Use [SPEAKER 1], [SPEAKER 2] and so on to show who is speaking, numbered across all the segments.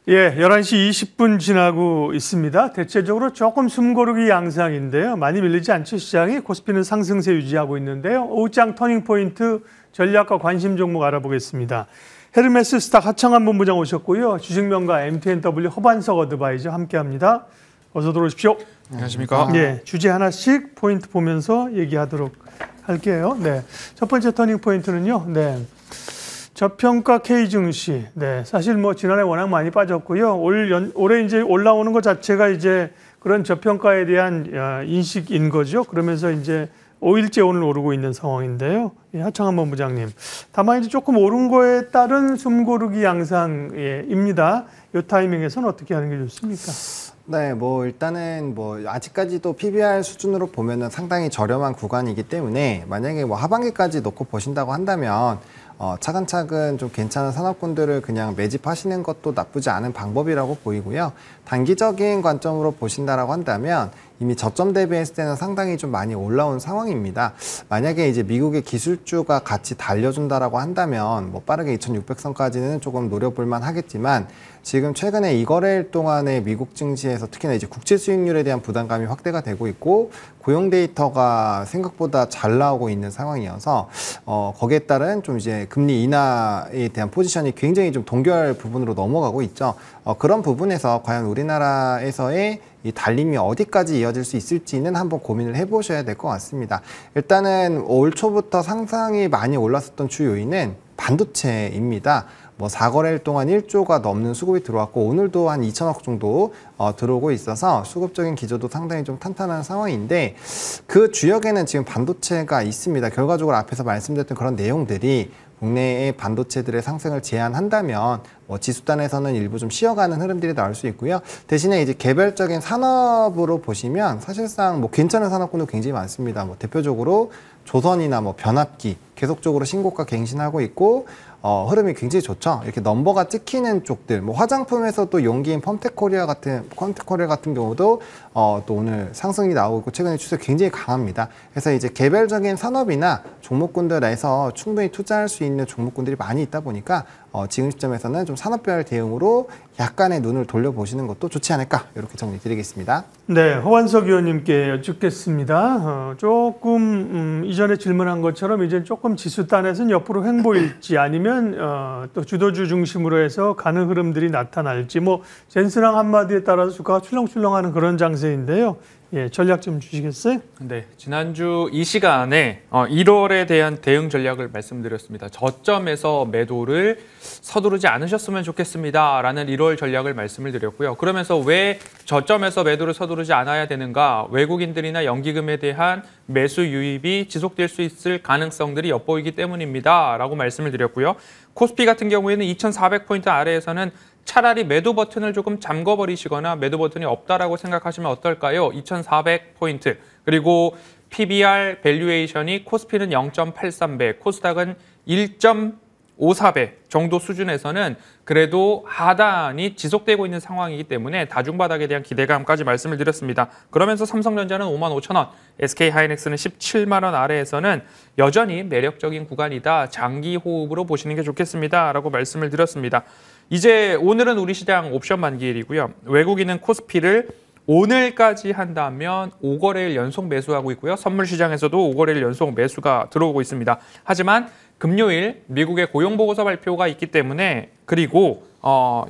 [SPEAKER 1] 예, 11시 20분 지나고 있습니다. 대체적으로 조금 숨고르기 양상인데요. 많이 밀리지 않죠, 시장이. 코스피는 상승세 유지하고 있는데요. 오후장 터닝포인트 전략과 관심 종목 알아보겠습니다. 헤르메스 스탁 하창한 본부장 오셨고요. 주식명가 MTNW 허반석 어드바이저 함께합니다. 어서 들어오십시오.
[SPEAKER 2] 안녕하십니까.
[SPEAKER 1] 예, 주제 하나씩 포인트 보면서 얘기하도록 할게요. 네, 첫 번째 터닝포인트는요. 네. 저평가 K증시. 네, 사실 뭐 지난해 워낙 많이 빠졌고요. 올해 이제 올라오는 것 자체가 이제 그런 저평가에 대한 인식인 거죠. 그러면서 이제 5일째 오늘 오르고 있는 상황인데요. 예, 하창한 본부장님. 다만 이제 조금 오른 거에 따른 숨고르기 양상입니다. 이 타이밍에서는 어떻게 하는 게 좋습니까?
[SPEAKER 3] 네, 뭐 일단은 뭐 아직까지도 PBR 수준으로 보면은 상당히 저렴한 구간이기 때문에 만약에 뭐 하반기까지 놓고 보신다고 한다면 차근차근 좀 괜찮은 산업군들을 그냥 매집하시는 것도 나쁘지 않은 방법이라고 보이고요. 단기적인 관점으로 보신다라고 한다면 이미 저점 대비했을 때는 상당히 좀 많이 올라온 상황입니다. 만약에 이제 미국의 기술주가 같이 달려준다라고 한다면 뭐 빠르게 2600선까지는 조금 노려볼만 하겠지만 지금 최근에 이 거래일 동안에 미국 증시에서 특히나 이제 국채 수익률에 대한 부담감이 확대가 되고 있고 고용 데이터가 생각보다 잘 나오고 있는 상황이어서 거기에 따른 좀 이제 금리 인하에 대한 포지션이 굉장히 좀 동결 부분으로 넘어가고 있죠. 그런 부분에서 과연 우리나라에서의 이 달림이 어디까지 이어질 수 있을지는 한번 고민을 해보셔야 될 것 같습니다. 일단은 올 초부터 상승이 많이 올랐었던 주 요인은 반도체입니다. 뭐 4거래일 동안 1조가 넘는 수급이 들어왔고 오늘도 한 2천억 정도 들어오고 있어서 수급적인 기조도 상당히 좀 탄탄한 상황인데 그 주역에는 지금 반도체가 있습니다. 결과적으로 앞에서 말씀드렸던 그런 내용들이 국내의 반도체들의 상승을 제한한다면 뭐 지수단에서는 일부 좀 쉬어가는 흐름들이 나올 수 있고요. 대신에 이제 개별적인 산업으로 보시면 사실상 뭐 괜찮은 산업군도 굉장히 많습니다. 뭐 대표적으로 조선이나 뭐 변압기 계속적으로 신고가 갱신하고 있고 흐름이 굉장히 좋죠. 이렇게 넘버가 찍히는 쪽들, 뭐 화장품에서도 용기인 펌텍코리아 같은 경우도 또 오늘 상승이 나오고 있고 최근에 추세 굉장히 강합니다. 그래서 이제 개별적인 산업이나 종목군들에서 충분히 투자할 수 있는 종목군들이 많이 있다 보니까 지금 시점에서는 좀 산업별 대응으로 약간의 눈을 돌려보시는 것도 좋지 않을까 이렇게 정리드리겠습니다.
[SPEAKER 1] 네, 허완석 의원님께 여쭙겠습니다. 조금 이전에 질문한 것처럼 이제 조금 지수단에서는 옆으로 횡보일지 아니면 또 주도주 중심으로 해서 가는 흐름들이 나타날지 뭐 젠스랑 한마디에 따라서 주가가 출렁출렁하는 그런 장세인데요. 예, 전략 좀 주시겠어요?
[SPEAKER 2] 네, 지난주 이 시간에 1월에 대한 대응 전략을 말씀드렸습니다. 저점에서 매도를 서두르지 않으셨으면 좋겠습니다라는 1월 전략을 말씀을 드렸고요. 그러면서 왜 저점에서 매도를 서두르지 않아야 되는가? 외국인들이나 연기금에 대한 매수 유입이 지속될 수 있을 가능성들이 엿보이기 때문입니다라고 말씀을 드렸고요. 코스피 같은 경우에는 2,400포인트 아래에서는 차라리 매도 버튼을 조금 잠궈버리시거나 매도 버튼이 없다라고 생각하시면 어떨까요? 2,400포인트. 그리고 PBR 밸류에이션이 코스피는 0.83배, 코스닥은 1.54배 정도 수준에서는 그래도 하단이 지속되고 있는 상황이기 때문에 다중바닥에 대한 기대감까지 말씀을 드렸습니다. 그러면서 삼성전자는 55,000원, SK하이닉스는 17만 원 아래에서는 여전히 매력적인 구간이다. 장기 호흡으로 보시는 게 좋겠습니다. 라고 말씀을 드렸습니다. 이제 오늘은 우리 시장 옵션 만기일이고요. 외국인은 코스피를 오늘까지 한다면 5거래일 연속 매수하고 있고요. 선물 시장에서도 5거래일 연속 매수가 들어오고 있습니다. 하지만 금요일 미국의 고용보고서 발표가 있기 때문에 그리고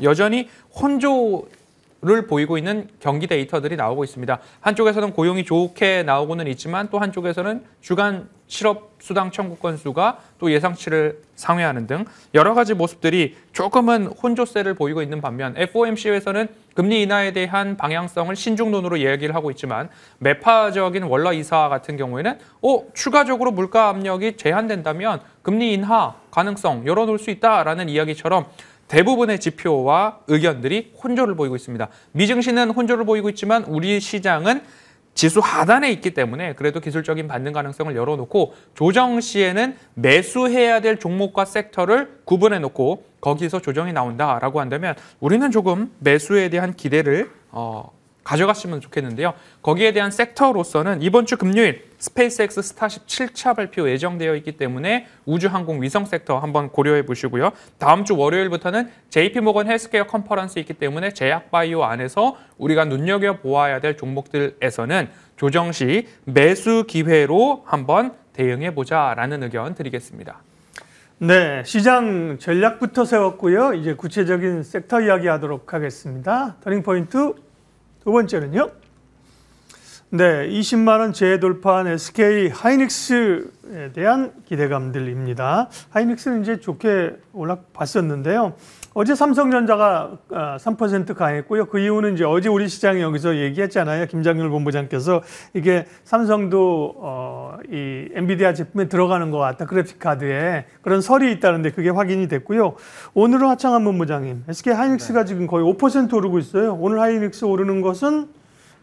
[SPEAKER 2] 여전히 혼조를 보이고 있는 경기 데이터들이 나오고 있습니다. 한쪽에서는 고용이 좋게 나오고는 있지만 또 한쪽에서는 주간 실업수당 청구 건수가 또 예상치를 상회하는 등 여러 가지 모습들이 조금은 혼조세를 보이고 있는 반면 FOMC에서는 금리 인하에 대한 방향성을 신중론으로 이야기를 하고 있지만 매파적인 월러 이사 같은 경우에는 추가적으로 물가 압력이 제한된다면 금리 인하 가능성 열어놓을 수 있다라는 이야기처럼 대부분의 지표와 의견들이 혼조를 보이고 있습니다. 미증시는 혼조를 보이고 있지만 우리 시장은 지수 하단에 있기 때문에 그래도 기술적인 반등 가능성을 열어놓고 조정 시에는 매수해야 될 종목과 섹터를 구분해놓고 거기서 조정이 나온다라고 한다면 우리는 조금 매수에 대한 기대를 가져갔으면 좋겠는데요. 거기에 대한 섹터로서는 이번 주 금요일 스페이스X 스타쉽 7차 발표 예정되어 있기 때문에 우주항공 위성 섹터 한번 고려해 보시고요. 다음 주 월요일부터는 JP모건 헬스케어 컨퍼런스 있기 때문에 제약바이오 안에서 우리가 눈여겨보아야 될 종목들에서는 조정 시 매수 기회로 한번 대응해보자라는 의견 드리겠습니다.
[SPEAKER 1] 네, 시장 전략부터 세웠고요. 이제 구체적인 섹터 이야기하도록 하겠습니다. 터닝포인트 두 번째는요. 네, 20만 원 재돌파한 SK 하이닉스에 대한 기대감들입니다. 하이닉스는 이제 좋게 올라봤었는데요. 어제 삼성전자가 3% 강했고요. 그 이유는 이제 어제 우리 시장에 여기서 얘기했잖아요. 김장률 본부장께서 이게 삼성도 이 엔비디아 제품에 들어가는 것 같다. 그래픽 카드에 그런 설이 있다는데 그게 확인이 됐고요. 오늘은 하창한 본부장님, SK 하이닉스가 지금 거의 5% 오르고 있어요. 오늘 하이닉스 오르는 것은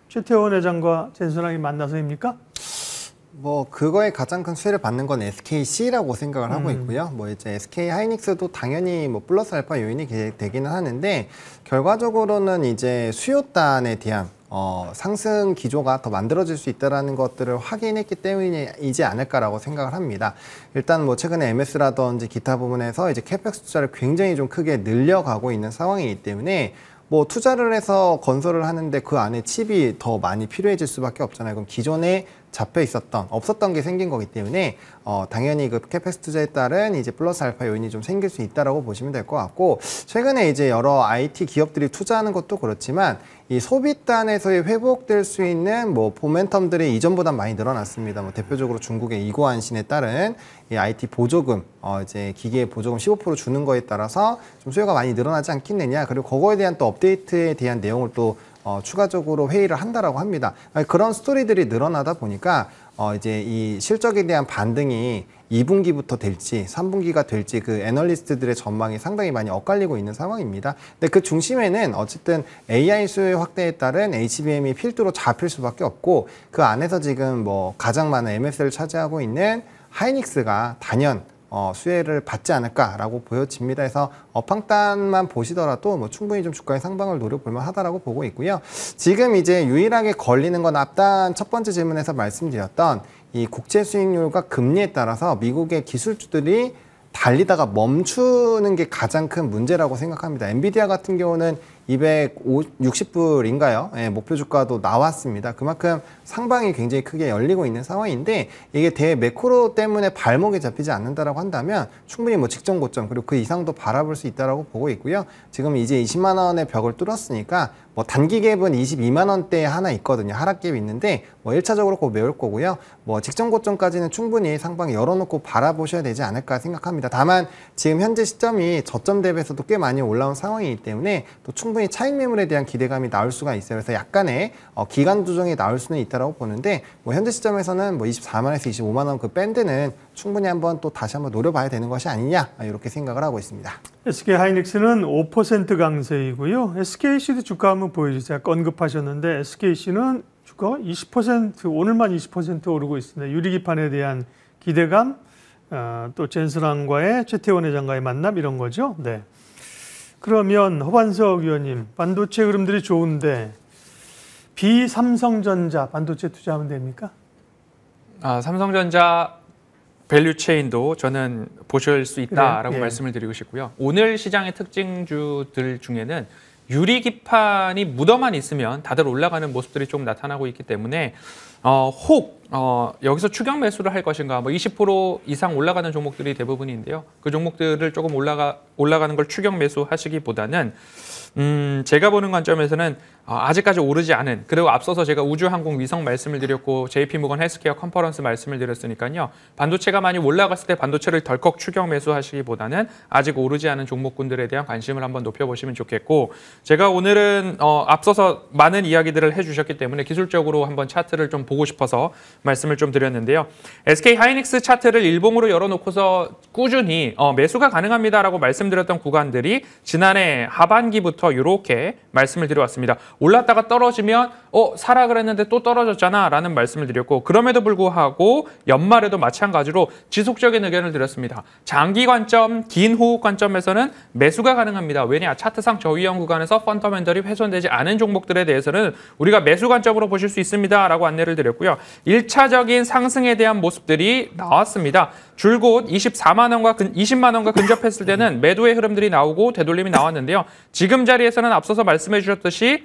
[SPEAKER 1] 최태원 회장과 젠순왕이 만나서입니까?
[SPEAKER 3] 뭐 그거에 가장 큰 수혜를 받는 건 SKC라고 생각을 하고 있고요. 뭐 이제 SK 하이닉스도 당연히 뭐 플러스 알파 요인이 되기는 하는데 결과적으로는 이제 수요단에 대한 상승 기조가 더 만들어질 수 있다라는 것들을 확인했기 때문이지 않을까라고 생각을 합니다. 일단 뭐 최근에 MS라든지 기타 부분에서 이제 캐펙스 투자를 굉장히 좀 크게 늘려가고 있는 상황이기 때문에 뭐 투자를 해서 건설을 하는데 그 안에 칩이 더 많이 필요해질 수밖에 없잖아요. 그럼 기존에 잡혀 있었던 없었던 게 생긴 거기 때문에 당연히 그 캐펙스 투자에 따른 이제 플러스 알파 요인이 좀 생길 수 있다라고 보시면 될 것 같고 최근에 이제 여러 IT 기업들이 투자하는 것도 그렇지만 이 소비단에서의 회복될 수 있는 뭐 모멘텀들이 이전보다 많이 늘어났습니다. 뭐 대표적으로 중국의 이고안신에 따른 이 IT 보조금 이제 기계 보조금 15% 주는 거에 따라서 좀 수요가 많이 늘어나지 않겠느냐. 그리고 그거에 대한 또 업데이트에 대한 내용을 또 추가적으로 회의를 한다라고 합니다. 그런 스토리들이 늘어나다 보니까 이제 이 실적에 대한 반등이 2분기부터 될지 3분기가 될지 그 애널리스트들의 전망이 상당히 많이 엇갈리고 있는 상황입니다. 근데 그 중심에는 어쨌든 AI 수요 확대에 따른 HBM이 필두로 잡힐 수밖에 없고 그 안에서 지금 뭐 가장 많은 MS를 차지하고 있는 하이닉스가 단연 수혜를 받지 않을까라고 보여집니다. 그래서 업황단만 보시더라도 뭐 충분히 좀 주가의 상방을 노려볼 만하다라고 보고 있고요. 지금 이제 유일하게 걸리는 건 앞단 첫 번째 질문에서 말씀드렸던 이 국채 수익률과 금리에 따라서 미국의 기술주들이 달리다가 멈추는 게 가장 큰 문제라고 생각합니다. 엔비디아 같은 경우는 260불인가요? 예, 목표 주가도 나왔습니다. 그만큼 상방이 굉장히 크게 열리고 있는 상황인데 이게 대매크로 때문에 발목이 잡히지 않는다라고 한다면 충분히 뭐 직전 고점 그리고 그 이상도 바라볼 수 있다라고 보고 있고요. 지금 이제 20만 원의 벽을 뚫었으니까 뭐 단기 갭은 22만 원대에 하나 있거든요. 하락 갭이 있는데 뭐 1차적으로 꼭 메울 거고요. 뭐 직전 고점까지는 충분히 상방에 열어놓고 바라보셔야 되지 않을까 생각합니다. 다만 지금 현재 시점이 저점 대비해서도 꽤 많이 올라온 상황이기 때문에 또 충분히 차익 매물에 대한 기대감이 나올 수가 있어요. 그래서 약간의 기간 조정이 나올 수는 있다라고 보는데 뭐 현재 시점에서는 뭐 24만에서 25만 원 그 밴드는 충분히 한번 또 다시 한번 노려봐야 되는 것이 아니냐 이렇게 생각을 하고 있습니다.
[SPEAKER 1] SK 하이닉스는 5% 강세이고요. SKC도 주가 한번 보여주세요. 아까 언급하셨는데 SKC는 주가 20% 오늘만 20% 오르고 있습니다. 유리기판에 대한 기대감, 또 젠스랑과의 최태원 회장과의 만남 이런 거죠. 네. 그러면 허반석 위원님, 반도체 흐름들이 좋은데 비삼성전자 반도체 투자하면 됩니까?
[SPEAKER 2] 삼성전자 밸류체인도 저는 보실 수 있다라고
[SPEAKER 1] 그래요? 예.
[SPEAKER 2] 말씀을 드리고 싶고요. 오늘 시장의 특징주들 중에는 유리기판이 묻어만 있으면 다들 올라가는 모습들이 좀 나타나고 있기 때문에 혹 여기서 추격 매수를 할 것인가 뭐 20% 이상 올라가는 종목들이 대부분인데요. 그 종목들을 조금 올라가는 걸 추격 매수하시기보다는 제가 보는 관점에서는 아직까지 오르지 않은 그리고 앞서서 제가 우주항공 위성 말씀을 드렸고 JP모건 헬스케어 컨퍼런스 말씀을 드렸으니까요. 반도체가 많이 올라갔을 때 반도체를 덜컥 추격 매수하시기보다는 아직 오르지 않은 종목군들에 대한 관심을 한번 높여보시면 좋겠고 제가 오늘은 앞서서 많은 이야기들을 해주셨기 때문에 기술적으로 한번 차트를 좀 보고 싶어서 말씀을 좀 드렸는데요. SK 하이닉스 차트를 일봉으로 열어놓고서 꾸준히 매수가 가능합니다라고 말씀드렸던 구간들이 지난해 하반기부터 이렇게 말씀을 드려왔습니다. 올랐다가 떨어지면 사라 그랬는데 또 떨어졌잖아 라는 말씀을 드렸고, 그럼에도 불구하고 연말에도 마찬가지로 지속적인 의견을 드렸습니다. 장기 관점, 긴 호흡 관점에서는 매수가 가능합니다. 왜냐? 차트상 저위험 구간에서 펀더멘털이 훼손되지 않은 종목들에 대해서는 우리가 매수 관점으로 보실 수 있습니다 라고 안내를 드렸고요. 1차적인 상승에 대한 모습들이 나왔습니다. 줄곧 20만 원과 근접했을 때는 매도의 흐름들이 나오고 되돌림이 나왔는데요. 지금 자리에서는 앞서서 말씀해 주셨듯이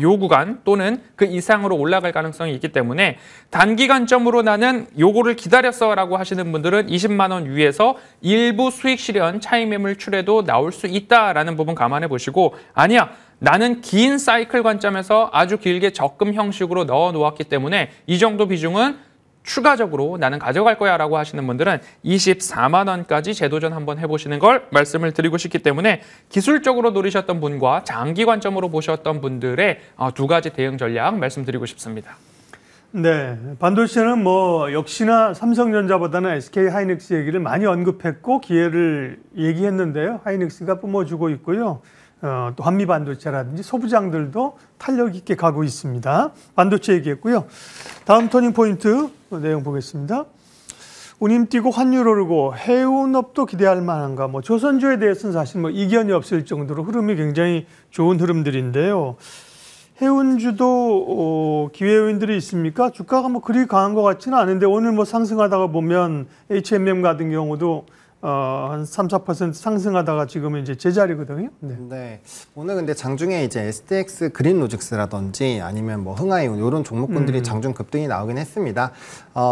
[SPEAKER 2] 요 구간 또는 그 이상으로 올라갈 가능성이 있기 때문에 단기간점으로 나는 요거를 기다렸어라고 하시는 분들은 20만 원 위에서 일부 수익 실현 차익 매물 출에도 나올 수 있다라는 부분 감안해 보시고, 아니야 나는 긴 사이클 관점에서 아주 길게 적금 형식으로 넣어 놓았기 때문에 이 정도 비중은 추가적으로 나는 가져갈 거야 라고 하시는 분들은 24만 원까지 재도전 한번 해보시는 걸 말씀을 드리고 싶기 때문에, 기술적으로 노리셨던 분과 장기 관점으로 보셨던 분들의 두 가지 대응 전략 말씀드리고 싶습니다.
[SPEAKER 1] 네, 반도체는 뭐 역시나 삼성전자보다는 SK 하이닉스 얘기를 많이 언급했고 기회를 얘기했는데요. 하이닉스가 뿜어주고 있고요. 또 한미반도체라든지 소부장들도 탄력 있게 가고 있습니다. 반도체 얘기했고요. 다음 터닝 포인트 내용 보겠습니다. 운임 뛰고 환율 오르고 해운업도 기대할 만한가? 뭐 조선주에 대해서는 사실 뭐 이견이 없을 정도로 흐름이 굉장히 좋은 흐름들인데요. 해운주도 기회 요인들이 있습니까? 주가가 뭐 그리 강한 것 같지는 않은데 오늘 뭐 상승하다가 보면 H&M 같은 경우도 한 3, 4% 상승하다가 지금은 이제 제자리거든요.
[SPEAKER 3] 네. 오늘 근데 장중에 이제 STX 그린로직스라든지 아니면 뭐 흥하이온 이런 종목군들이 장중 급등이 나오긴 했습니다.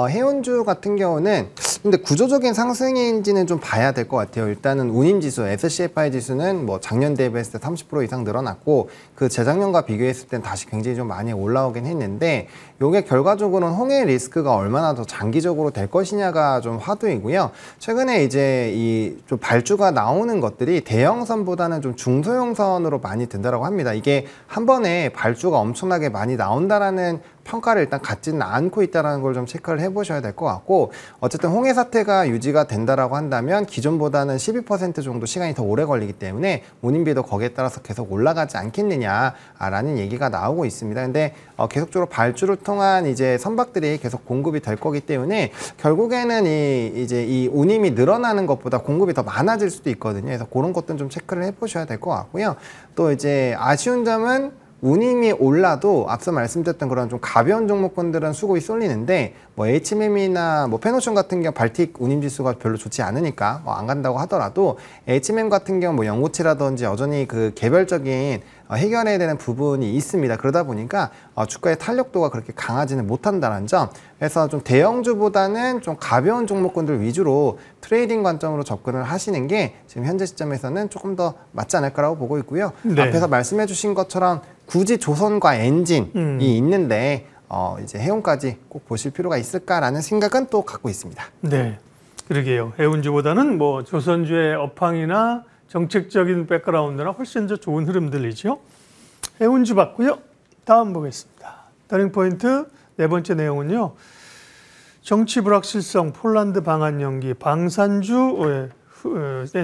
[SPEAKER 3] 해운주 같은 경우는 근데 구조적인 상승인지는 좀 봐야 될 것 같아요. 일단은 운임지수, SCFI 지수는 뭐 작년 대비했을 때 30% 이상 늘어났고 그 재작년과 비교했을 땐 다시 굉장히 좀 많이 올라오긴 했는데, 이게 결과적으로는 홍해 리스크가 얼마나 더 장기적으로 될 것이냐가 좀 화두이고요. 최근에 이제 이 좀 발주가 나오는 것들이 대형선보다는 좀 중소형선으로 많이 된다라고 합니다. 이게 한 번에 발주가 엄청나게 많이 나온다라는 평가를 일단 갖지는 않고 있다는 걸 좀 체크를 해보셔야 될 것 같고, 어쨌든 홍해 사태가 유지가 된다라고 한다면 기존보다는 12% 정도 시간이 더 오래 걸리기 때문에 운임비도 거기에 따라서 계속 올라가지 않겠느냐라는 얘기가 나오고 있습니다. 근데 계속적으로 발주를 통한 이제 선박들이 계속 공급이 될 거기 때문에 결국에는 이 운임이 늘어나는 것보다 공급이 더 많아질 수도 있거든요. 그래서 그런 것들은 좀 체크를 해보셔야 될 것 같고요. 또 이제 아쉬운 점은 운임이 올라도 앞서 말씀드렸던 그런 좀 가벼운 종목군들은 수급이 쏠리는데, 뭐 HMM이나 뭐 페노션 같은 경우 발틱 운임 지수가 별로 좋지 않으니까 뭐 안 간다고 하더라도, HMM 같은 경우 뭐 연고치라든지 여전히 그 개별적인 해결해야 되는 부분이 있습니다. 그러다 보니까 주가의 탄력도가 그렇게 강하지는 못한다는 점. 그래서 좀 대형주보다는 좀 가벼운 종목군들 위주로 트레이딩 관점으로 접근을 하시는 게 지금 현재 시점에서는 조금 더 맞지 않을까라고 보고 있고요.
[SPEAKER 1] 네.
[SPEAKER 3] 앞에서 말씀해 주신 것처럼 굳이 조선과 엔진이 있는데 이제 해운까지 꼭 보실 필요가 있을까라는 생각은 또 갖고 있습니다.
[SPEAKER 1] 네, 그러게요. 해운주보다는 뭐 조선주의 업황이나 정책적인 백그라운드나 훨씬 더 좋은 흐름들이죠. 해운주 봤고요. 다음 보겠습니다. 터닝 포인트 네 번째 내용은요. 정치 불확실성, 폴란드 방한 연기, 방산주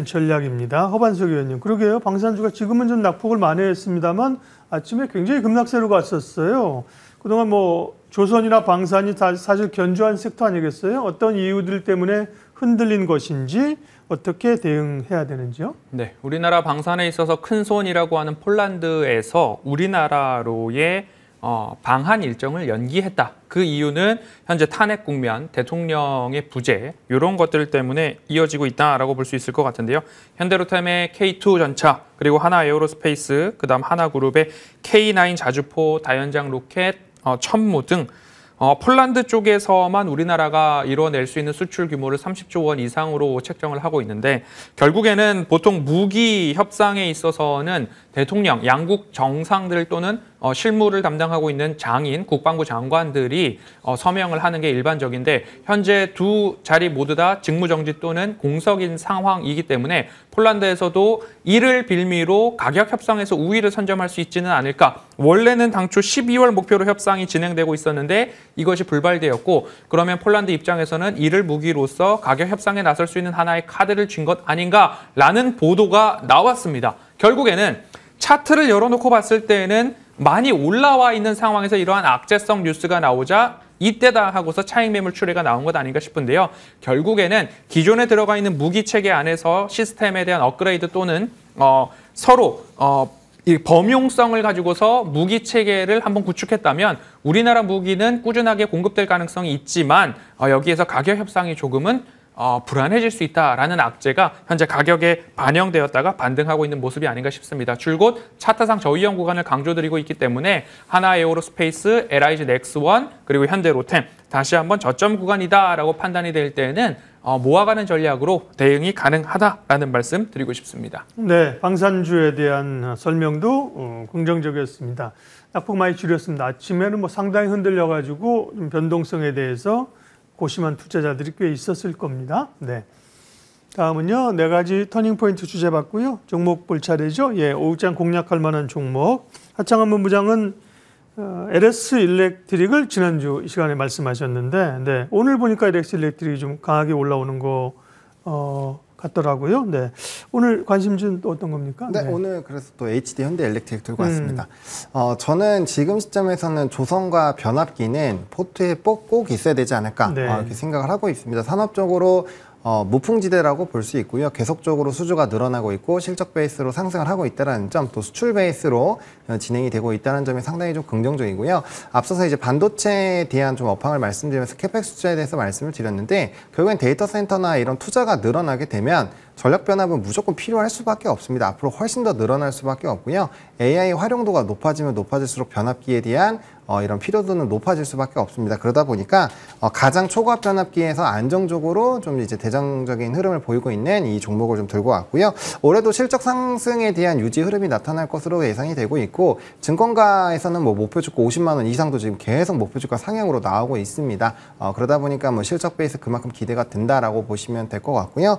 [SPEAKER 1] 전략입니다. 허반석 의원님. 그러게요. 방산주가 지금은 좀 낙폭을 많이 했습니다만 아침에 굉장히 급락세로 갔었어요. 그동안 뭐 조선이나 방산이 사실 견조한 섹터 아니겠어요? 어떤 이유들 때문에 흔들린 것인지 어떻게 대응해야 되는지요?
[SPEAKER 2] 네, 우리나라 방산에 있어서 큰 손이라고 하는 폴란드에서 우리나라로의 방한 일정을 연기했다. 그 이유는 현재 탄핵 국면, 대통령의 부재 이런 것들 때문에 이어지고 있다라고 볼 수 있을 것 같은데요. 현대로템의 K2 전차, 그리고 하나 에어로스페이스, 그다음 하나그룹의 K9 자주포, 다연장 로켓, 천무 등 폴란드 쪽에서만 우리나라가 이뤄낼 수 있는 수출 규모를 30조 원 이상으로 책정을 하고 있는데, 결국에는 보통 무기 협상에 있어서는 대통령, 양국 정상들 또는 실무를 담당하고 있는 장인, 국방부 장관들이 서명을 하는 게 일반적인데, 현재 두 자리 모두 다 직무정지 또는 공석인 상황이기 때문에 폴란드에서도 이를 빌미로 가격 협상에서 우위를 선점할 수 있지는 않을까. 원래는 당초 12월 목표로 협상이 진행되고 있었는데 이것이 불발되었고 그러면 폴란드 입장에서는 이를 무기로서 가격 협상에 나설 수 있는 하나의 카드를 쥔 것 아닌가라는 보도가 나왔습니다. 결국에는 차트를 열어놓고 봤을 때는 많이 올라와 있는 상황에서 이러한 악재성 뉴스가 나오자 이때다 하고서 차익 매물 출회가 나온 것 아닌가 싶은데요. 결국에는 기존에 들어가 있는 무기 체계 안에서 시스템에 대한 업그레이드 또는 서로 이 범용성을 가지고서 무기 체계를 한번 구축했다면 우리나라 무기는 꾸준하게 공급될 가능성이 있지만 여기에서 가격 협상이 조금은 불안해질 수 있다라는 악재가 현재 가격에 반영되었다가 반등하고 있는 모습이 아닌가 싶습니다. 줄곧 차트상 저위험 구간을 강조드리고 있기 때문에 하나 에어로스페이스, LIG 넥스원 그리고 현대로템 다시 한번 저점 구간이다라고 판단이 될 때에는 모아가는 전략으로 대응이 가능하다라는 말씀 드리고 싶습니다.
[SPEAKER 1] 네, 방산주에 대한 설명도 긍정적이었습니다. 낙폭 많이 줄였습니다. 아침에는 뭐 상당히 흔들려가지고 좀 변동성에 대해서 고심한 투자자들이 꽤 있었을 겁니다. 네. 다음은요, 4가지 터닝포인트 주제 봤고요. 종목 볼 차례죠. 예, 오후장 공략할 만한 종목. 하창한 본부장은 LS 일렉트릭을 지난주 이 시간에 말씀하셨는데, 네, 오늘 보니까 LS 일렉트릭이 좀 강하게 올라오는 거 같더라고요. 네, 오늘 관심주는 또 어떤 겁니까?
[SPEAKER 3] 네, 오늘 그래서 또 HD 현대 일렉트릭 들고 왔습니다. 저는 지금 시점에서는 조선과 변압기는 포트에 꼭 있어야 되지 않을까
[SPEAKER 1] 네.
[SPEAKER 3] 이렇게 생각을 하고 있습니다. 산업적으로 무풍지대라고 볼 수 있고요. 계속적으로 수주가 늘어나고 있고 실적 베이스로 상승을 하고 있다는 점, 또 수출 베이스로 진행이 되고 있다는 점이 상당히 좀 긍정적이고요. 앞서서 이제 반도체에 대한 좀 업황을 말씀드리면서 캐펙스 투자에 대해서 말씀을 드렸는데 결국엔 데이터 센터나 이런 투자가 늘어나게 되면 전력 변압은 무조건 필요할 수밖에 없습니다. 앞으로 훨씬 더 늘어날 수밖에 없고요. AI 활용도가 높아지면 높아질수록 변압기에 대한 이런 필요도는 높아질 수밖에 없습니다. 그러다 보니까 가장 초고압 변압기에서 안정적으로 좀 이제 대장적인 흐름을 보이고 있는 이 종목을 좀 들고 왔고요. 올해도 실적 상승에 대한 유지 흐름이 나타날 것으로 예상이 되고 있고 증권가에서는 뭐 목표 주가 50만 원 이상도 지금 계속 목표 주가 상향으로 나오고 있습니다. 그러다 보니까 뭐 실적 베이스 그만큼 기대가 된다라고 보시면 될 것 같고요.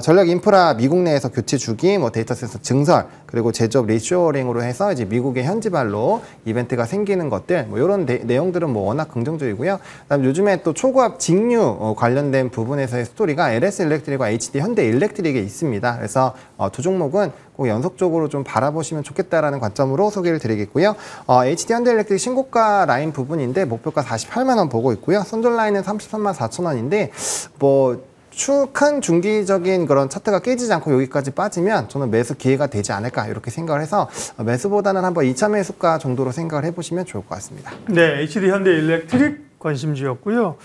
[SPEAKER 3] 전력 인프라 미국 내에서 교체 주기, 뭐 데이터 센터 증설, 그리고 제조업 리쇼어링으로 해서 이제 미국의 현지발로 이벤트가 생기는 것들, 뭐 이런 내용들은 뭐 워낙 긍정적이고요. 그다음 요즘에 또 초고압 직류 관련된 부분에서의 스토리가 LS 일렉트릭과 HD 현대 일렉트릭에 있습니다. 그래서 두 종목은 꼭 연속적으로 좀 바라보시면 좋겠다라는 관점으로 소개를 드리겠고요. HD 현대 일렉트릭 신고가 라인 부분인데 목표가 48만 원 보고 있고요. 손절 라인은 33만 4천 원인데 뭐 큰 중기적인 그런 차트가 깨지지 않고 여기까지 빠지면 저는 매수 기회가 되지 않을까 이렇게 생각을 해서 매수보다는 한번 2차 매수가 정도로 생각을 해보시면 좋을 것 같습니다.
[SPEAKER 1] 네, HD 현대 일렉트릭 관심주였고요.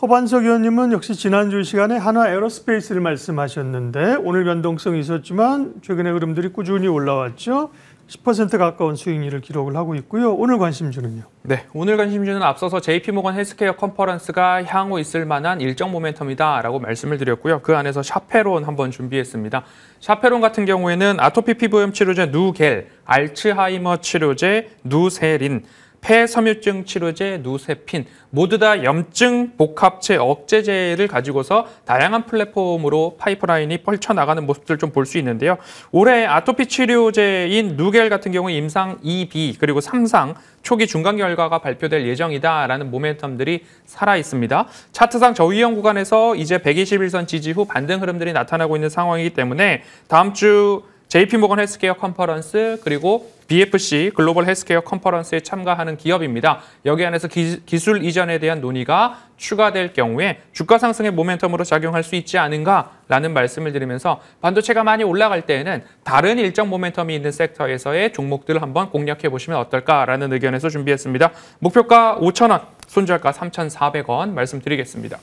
[SPEAKER 1] 허반석 의원님은 역시 지난주 시간에 하나 에어로스페이스를 말씀하셨는데 오늘 변동성이 있었지만 최근의 흐름들이 꾸준히 올라왔죠. 10% 가까운 수익률을 기록을 하고 있고요. 오늘 관심주는요?
[SPEAKER 2] 네, 오늘 관심주는 앞서서 JP모건 헬스케어 컨퍼런스가 향후 있을 만한 일정 모멘텀이다라고 말씀을 드렸고요. 그 안에서 샤페론 한번 준비했습니다. 샤페론 같은 경우에는 아토피 피부염 치료제 누겔, 알츠하이머 치료제 누세린, 폐섬유증 치료제 누세핀 모두 다 염증 복합체 억제제를 가지고서 다양한 플랫폼으로 파이프라인이 펼쳐나가는 모습들 좀 볼 수 있는데요. 올해 아토피 치료제인 누겔 같은 경우 임상 2B 그리고 3상 초기 중간 결과가 발표될 예정이다라는 모멘텀들이 살아 있습니다. 차트상 저위험 구간에서 이제 121선 지지 후 반등 흐름들이 나타나고 있는 상황이기 때문에 다음 주 JP모건 헬스케어 컨퍼런스 그리고 BFC 글로벌 헬스케어 컨퍼런스에 참가하는 기업입니다. 여기 안에서 기술 이전에 대한 논의가 추가될 경우에 주가 상승의 모멘텀으로 작용할 수 있지 않은가라는 말씀을 드리면서 반도체가 많이 올라갈 때에는 다른 일정 모멘텀이 있는 섹터에서의 종목들을 한번 공략해 보시면 어떨까라는 의견에서 준비했습니다. 목표가 5,000원, 손절가 3,400원 말씀드리겠습니다.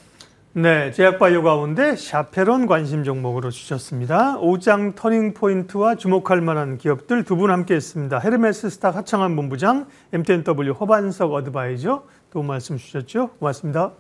[SPEAKER 1] 네, 제약바이오 가운데 샤페론 관심 종목으로 주셨습니다. 오장 터닝포인트와 주목할 만한 기업들 두 분 함께했습니다. 헤르메스 스탁 하창한 본부장, MTNW 허반석 어드바이저 도움 말씀 주셨죠. 고맙습니다.